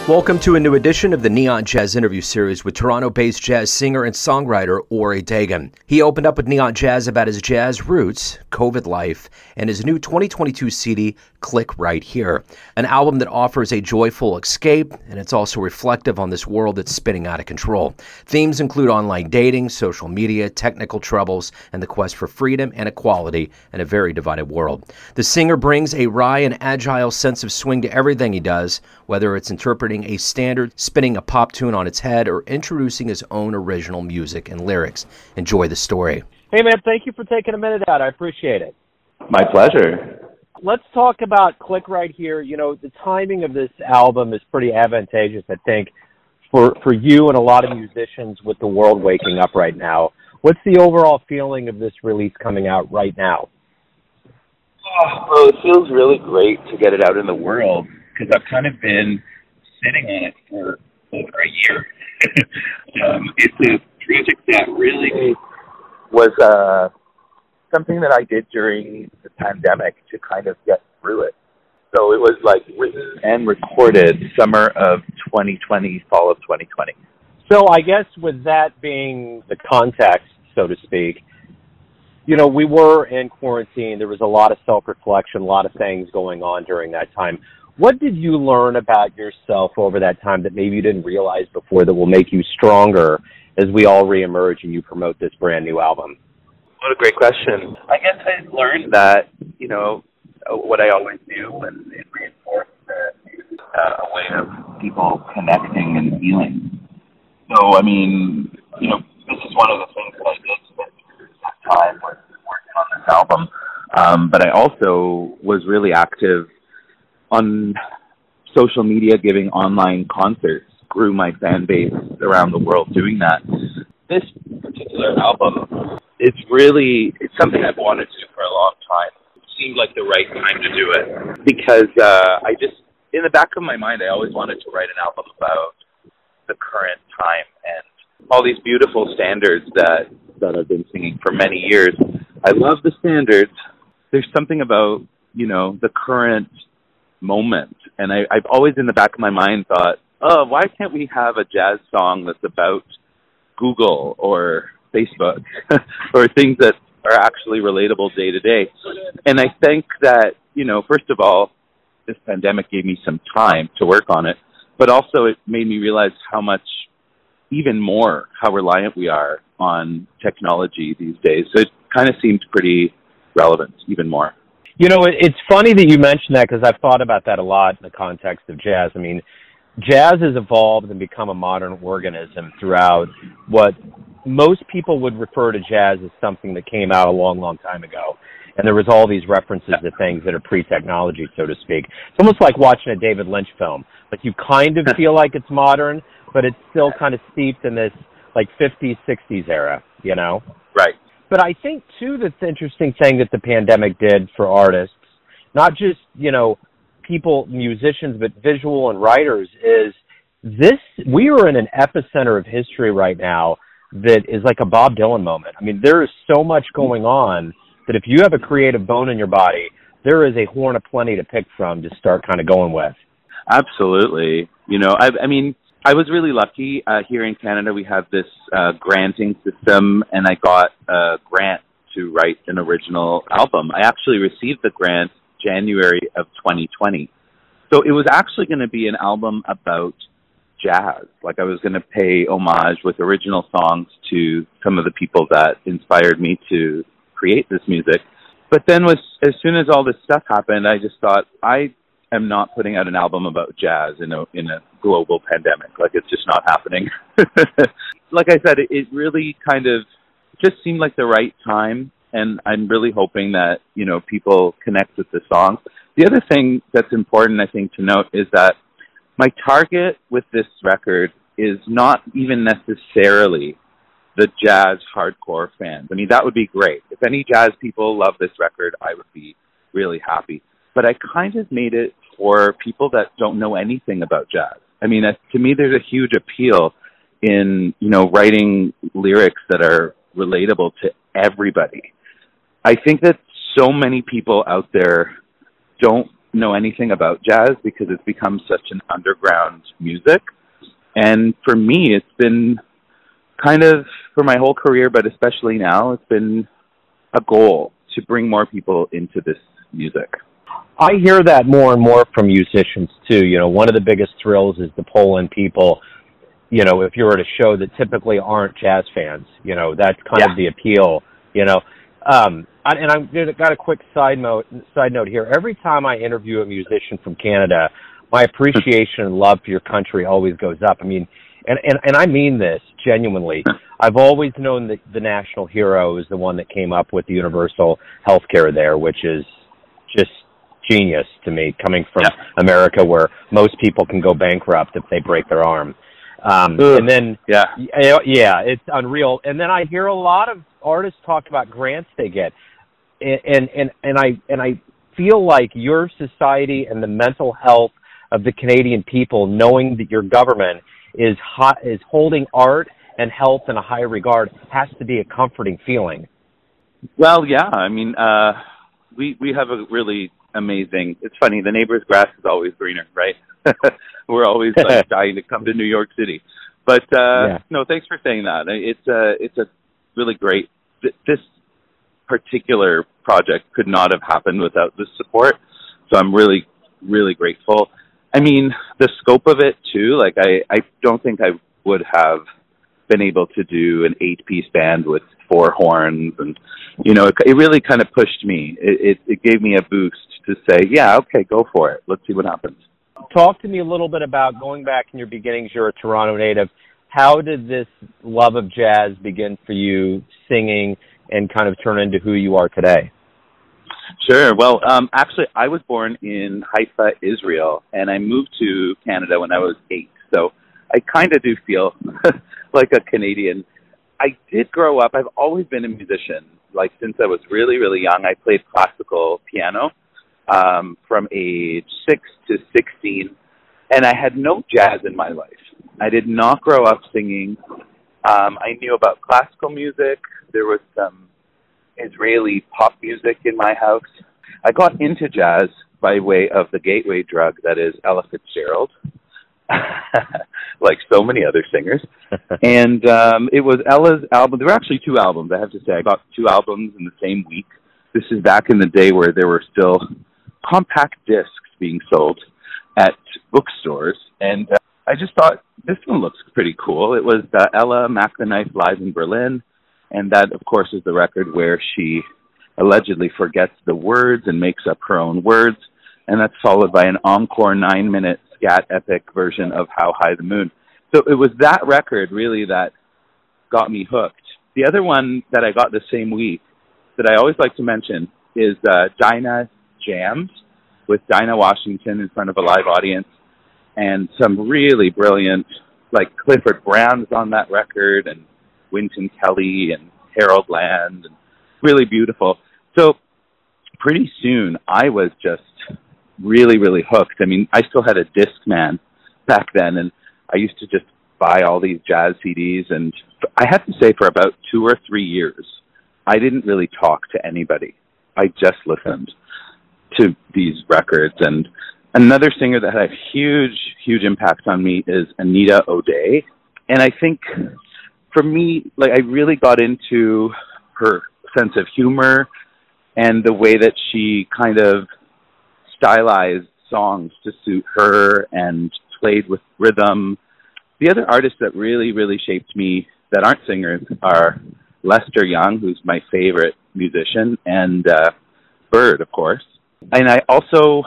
Welcome to a new edition of the Neon Jazz interview series with Toronto-based jazz singer and songwriter Ore Dagan. He opened up with Neon Jazz about his jazz roots, COVID life, and his new 2022 CD, Click Right Here, an album that offers a joyful escape, and it's also reflective on this world that's spinning out of control. Themes include online dating, social media, technical troubles, and the quest for freedom and equality in a very divided world. The singer brings a wry and agile sense of swing to everything he does, whether it's interpreting a standard, spinning a pop tune on its head, or introducing his own original music and lyrics. Enjoy the story. Hey, man, thank you for taking a minute out. I appreciate it. My pleasure. Let's talk about Click Right Here. You know, the timing of this album is pretty advantageous, I think, for you and a lot of musicians with the world waking up right now. What's the overall feeling of this release coming out right now? Well, it feels really great to get it out in the world because I've kind of been sitting on it for over a year. It's a project that really was something that I did during the pandemic to kind of get through it. So it was like written and recorded summer of 2020, fall of 2020. So I guess with that being the context, so to speak, you know, we were in quarantine. There was a lot of self-reflection, a lot of things going on during that time. What did you learn about yourself over that time that maybe you didn't realize before that will make you stronger as we all reemerge and you promote this brand new album? What a great question. I guess I learned that, you know, what I always knew, and it reinforced a way of people connecting and healing. So, I mean, you know, this is one of the things that I did spend that time was working on this album. But I also was really active on social media, giving online concerts, grew my fan base around the world doing that. This particular album, it's something I've wanted to do for a long time. It seemed like the right time to do it because in the back of my mind, I always wanted to write an album about the current time and all these beautiful standards that I've been singing for many years. I love the standards. There's something about, you know, the current moment. And I've always in the back of my mind thought, oh, why can't we have a jazz song that's about Google or Facebook or things that are actually relatable day to day? And I think that, you know, first of all, this pandemic gave me some time to work on it, but also it made me realize how reliant we are on technology these days. So it kind of seemed pretty relevant, even more. You know, it's funny that you mentioned that because I've thought about that a lot in the context of jazz. I mean, jazz has evolved and become a modern organism throughout what most people would refer to jazz as something that came out a long, long time ago. And there was all these references to things that are pre-technology, so to speak. It's almost like watching a David Lynch film. Like you kind of feel like it's modern, but it's still kind of steeped in this like 50s, 60s era, you know? Right. But I think, too, that's the interesting thing that the pandemic did for artists, not just, you know, people, musicians, but visual and writers, is we are in an epicenter of history right now that is like a Bob Dylan moment. I mean, there is so much going on that if you have a creative bone in your body, there is a horn of plenty to pick from to start kind of going with. Absolutely. You know, I was really lucky. Here in Canada, we have this granting system, and I got a grant to write an original album. I actually received the grant January of 2020. So it was actually going to be an album about jazz. Like I was going to pay homage with original songs to some of the people that inspired me to create this music. But then as soon as all this stuff happened, I just thought, I am not putting out an album about jazz in a global pandemic. Like, it's just not happening. Like I said, it really kind of just seemed like the right time, and I'm really hoping that, you know, people connect with the song. The other thing that's important, I think, to note is that my target with this record is not even necessarily the jazz hardcore fans. I mean, that would be great. If any jazz people love this record, I would be really happy. But I kind of made it for people that don't know anything about jazz. I mean, to me, there's a huge appeal in, you know, writing lyrics that are relatable to everybody. I think that so many people out there don't know anything about jazz because it's become such an underground music. And for me, it's been kind of, for my whole career, but especially now, it's been a goal to bring more people into this music. I hear that more and more from musicians too. You know, one of the biggest thrills is to pull in people, you know, if you're at a show that typically aren't jazz fans, you know, that's kind of the appeal, you know. And I've got a quick side note here. Every time I interview a musician from Canada, my appreciation and love for your country always goes up. I mean, and I mean this genuinely. I've always known that the national hero is the one that came up with the universal health care there, which is just genius to me, coming from America, where most people can go bankrupt if they break their arm. And then, it's unreal. And then I hear a lot of artists talk about grants they get, and I feel like your society and the mental health of the Canadian people, knowing that your government is holding art and health in a high regard, has to be a comforting feeling. Well, yeah, I mean, we have a really amazing. It's funny, the neighbor's grass is always greener, right? We're always like dying to come to New York City. But no, thanks for saying that. It's a really great. This particular project could not have happened without this support. So I'm really, really grateful. I mean, the scope of it too. Like I don't think I would have been able to do an 8-piece band with 4 horns, and you know, it really kind of pushed me. It gave me a boost to say, yeah, okay, go for it. Let's see what happens. Talk to me a little bit about going back in your beginnings. You're a Toronto native. How did this love of jazz begin for you, singing, and kind of turn into who you are today? Sure. Well, actually, I was born in Haifa, Israel, and I moved to Canada when I was 8. So I kind of do feel like a Canadian. I did grow up. I've always been a musician. Like, since I was really, really young, I played classical piano from age 6 to 16, and I had no jazz in my life. I did not grow up singing. I knew about classical music. There was some Israeli pop music in my house. I got into jazz by way of the gateway drug that is Ella Fitzgerald, like so many other singers. And it was Ella's album. There were actually 2 albums, I have to say. I got 2 albums in the same week. This is back in the day where there were still compact discs being sold at bookstores. And I just thought, this one looks pretty cool. It was Ella Mac the Knife Live in Berlin. And that, of course, is the record where she allegedly forgets the words and makes up her own words. And that's followed by an encore 9-minute scat epic version of How High the Moon. So it was that record really that got me hooked. The other one that I got the same week that I always like to mention is Dinah Jams with Dinah Washington in front of a live audience, and some really brilliant, like Clifford Brown's on that record, and Wynton Kelly and Harold Land, and really beautiful. So pretty soon I was just really, really hooked. I mean, I still had a Discman back then, and I used to just buy all these jazz CDs, and I have to say for about 2 or 3 years, I didn't really talk to anybody. I just listened to these records. And another singer that had a huge, huge impact on me is Anita O'Day. And I think for me, like, I really got into her sense of humor and the way that she kind of stylized songs to suit her and played with rhythm. The other artists that really, really shaped me that aren't singers are Lester Young, who's my favorite musician, and Bird, of course. And I also,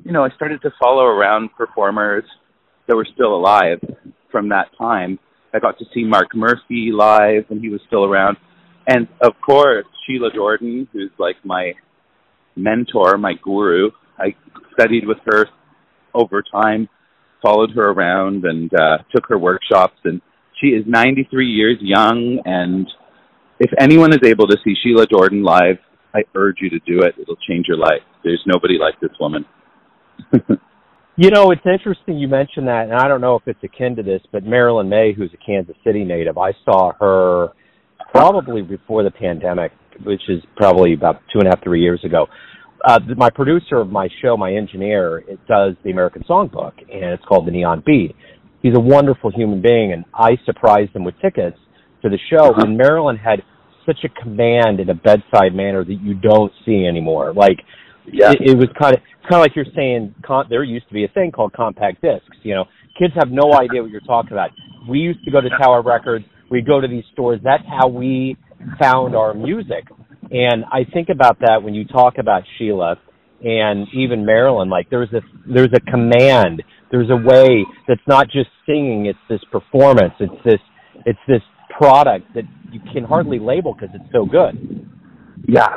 you know, I started to follow around performers that were still alive from that time. I got to see Mark Murphy live when he was still around. And, of course, Sheila Jordan, who's like my mentor, my guru. I studied with her over time, followed her around, and took her workshops. And she is 93 years young, and if anyone is able to see Sheila Jordan live, I urge you to do it. It'll change your life. There's nobody like this woman. You know, it's interesting you mentioned that, and I don't know if it's akin to this, but Marilyn May, who's a Kansas City native, I saw her probably before the pandemic, which is probably about 2.5, 3 years ago. my producer of my show, my engineer, it does the American Songbook, and it's called The Neon Beat. He's a wonderful human being, and I surprised him with tickets to the show, and Marilyn had such a command in a bedside manner that you don't see anymore. Like, it was kind of like you're saying, there used to be a thing called compact discs. You know, kids have no idea what you're talking about. We used to go to Tower Records. We'd go to these stores. That's how we found our music. And I think about that when you talk about Sheila and even Marilyn. Like, there's a command. There's a way that's not just singing. It's this performance. It's this product that you can hardly label because it's so good. Yeah,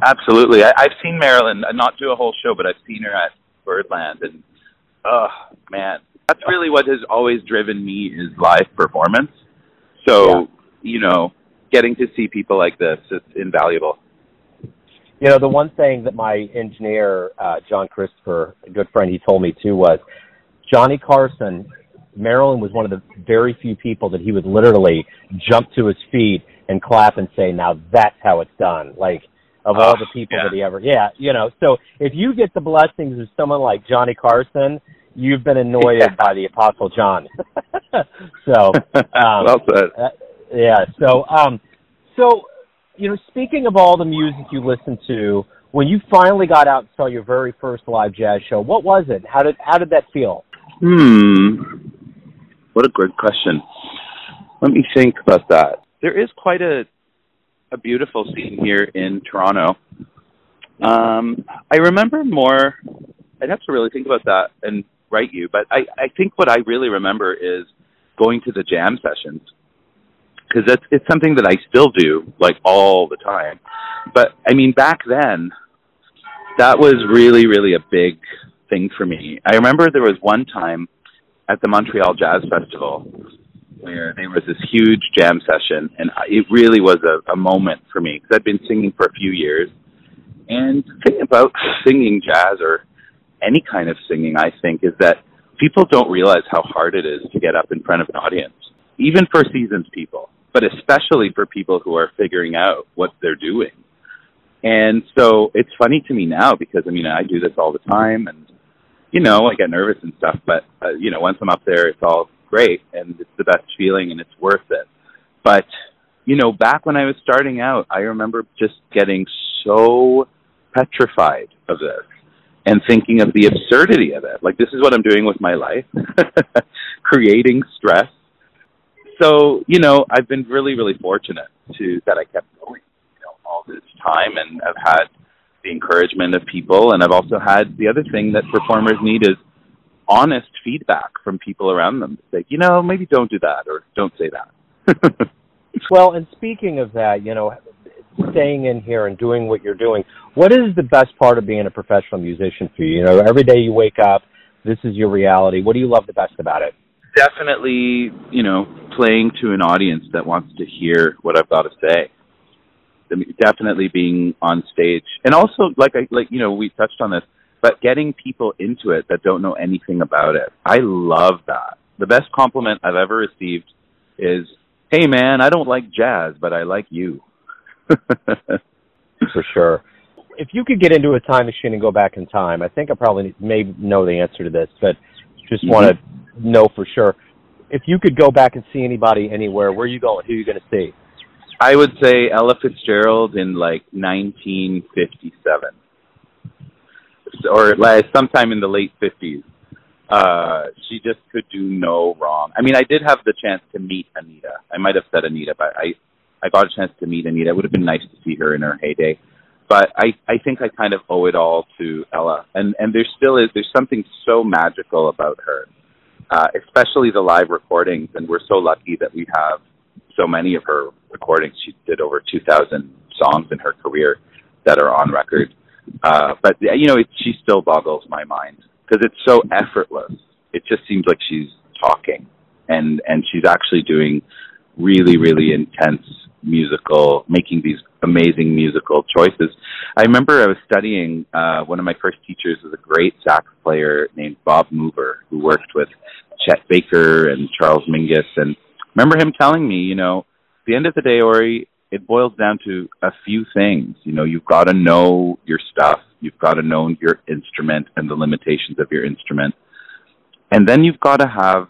absolutely. I've seen Marilyn, not do a whole show, but I've seen her at Birdland, and oh man, that's really what has always driven me is live performance. So you know, getting to see people like this is invaluable. You know, the one thing that my engineer, John Christopher, a good friend, he told me too was Johnny Carson, Marilyn was one of the very few people that he would literally jump to his feet and clap and say, now that's how it's done. Like, of all the people that he ever, you know. So if you get the blessings of someone like Johnny Carson, you've been anointed by the Apostle John. So, well said. So, you know, speaking of all the music you listened to, when you finally got out and saw your very first live jazz show, what was it? How did that feel? What a great question. Let me think about that. There is quite a beautiful scene here in Toronto. I remember more, I'd have to really think about that and write you, but I think what I really remember is going to the jam sessions, because it's something that I still do, like, all the time. But, I mean, back then, that was really, really a big thing for me. I remember there was one time at the Montreal Jazz Festival where there was this huge jam session, and it really was a moment for me, because I'd been singing for a few years. And the thing about singing jazz, or any kind of singing, I think, is that people don't realize how hard it is to get up in front of an audience, even for seasoned people, but especially for people who are figuring out what they're doing. And so it's funny to me now, because, I mean, I do this all the time, and, you know, I get nervous and stuff, but, you know, once I'm up there, it's all great, and it's the best feeling, and it's worth it. But, you know, back when I was starting out, I remember just getting so petrified of this and thinking of the absurdity of it. Like, this is what I'm doing with my life, creating stress. So, you know, I've been really, really fortunate that I kept going, you know, all this time, and I've had the encouragement of people, and I've also had the other thing that performers need is honest feedback from people around them. Say, you know, maybe don't do that, or don't say that. Well, and speaking of that, you know, staying in here and doing what you're doing, what is the best part of being a professional musician for you? You know, every day you wake up, this is your reality. What do you love the best about it? Definitely, you know, playing to an audience that wants to hear what I've got to say. I mean, definitely being on stage. And also, like, you know, we touched on this, but getting people into it that don't know anything about it. I love that. The best compliment I've ever received is, hey, man, I don't like jazz, but I like you. For sure. If you could get into a time machine and go back in time, I think I probably may know the answer to this, but just want to know for sure. If you could go back and see anybody anywhere, where are you going? Who are you going to see? I would say Ella Fitzgerald in, like, 1957. Or like sometime in the late 50s. She just could do no wrong. I mean, I did have the chance to meet Anita. I might have said Anita, but I got a chance to meet Anita. It would have been nice to see her in her heyday. But I think I kind of owe it all to Ella. And there's something so magical about her, especially the live recordings. And we're so lucky that we have so many of her recordings. She did over 2,000 songs in her career that are on record. But, you know, she still boggles my mind because it's so effortless. It just seems like she's talking, and she's actually doing really, really intense making these amazing musical choices. I remember I was studying, one of my first teachers was a great sax player named Bob Mover, who worked with Chet Baker and Charles Mingus. And remember him telling me, you know, at the end of the day, Ori, it boils down to a few things. You know, you've got to know your stuff. You've got to know your instrument and the limitations of your instrument. And then you've got to have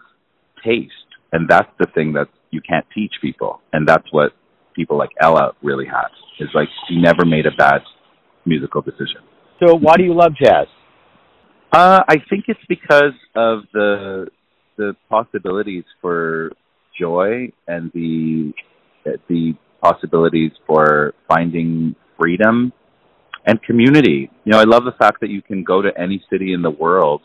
taste. And that's the thing that you can't teach people. And that's what people like Ella really have. Is like, she never made a bad musical decision. So why do you love jazz? I think it's because of the possibilities for joy and the possibilities for finding freedom and community. You know, I love the fact that you can go to any city in the world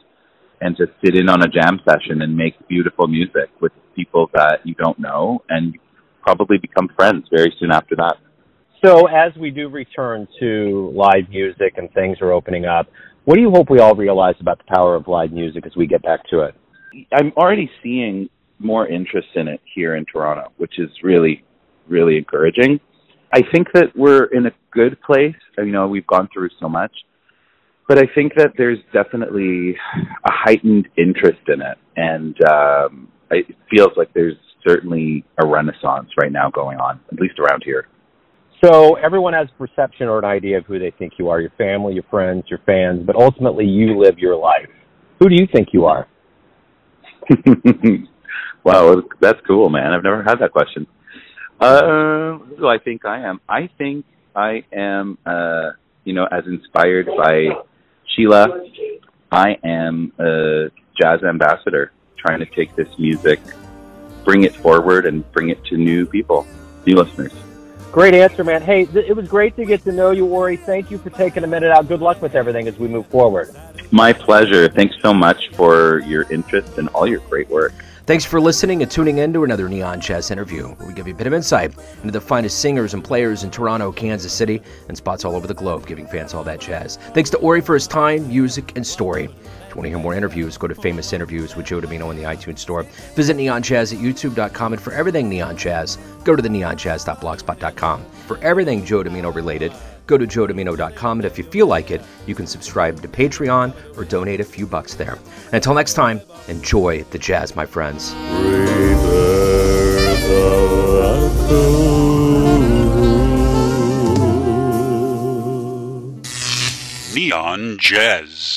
and just sit in on a jam session and make beautiful music with people that you don't know and probably become friends very soon after that. So as we do return to live music and things are opening up, what do you hope we all realize about the power of live music as we get back to it? I'm already seeing more interest in it here in Toronto, which is really, really encouraging. I think that we're in a good place. You know, we've gone through so much, but I think that there's definitely a heightened interest in it. And it feels like there's certainly a renaissance right now going on, at least around here. So everyone has a perception or an idea of who they think you are, your family, your friends, your fans, but ultimately you live your life. Who do you think you are? Wow, that's cool, man. I've never had that question. Who do I think I am? I think I am, you know, as inspired by Sheila, I am a jazz ambassador trying to take this music, bring it forward, and bring it to new people, new listeners. Great answer, man. Hey, it was great to get to know you, Ori. Thank you for taking a minute out. Good luck with everything as we move forward. My pleasure. Thanks so much for your interest and all your great work. Thanks for listening and tuning in to another Neon Jazz interview, where we give you a bit of insight into the finest singers and players in Toronto, Kansas City, and spots all over the globe, giving fans all that jazz. Thanks to Ori for his time, music, and story. If you want to hear more interviews, go to Famous Interviews with Joe Domino in the iTunes Store. Visit Neon Jazz at youtube.com, and for everything Neon Jazz, go to the neonjazz.blogspot.com. For everything Joe Domino related, go to joedomino.com, and if you feel like it, you can subscribe to Patreon or donate a few bucks there. And until next time, enjoy the jazz, my friends. Neon Jazz.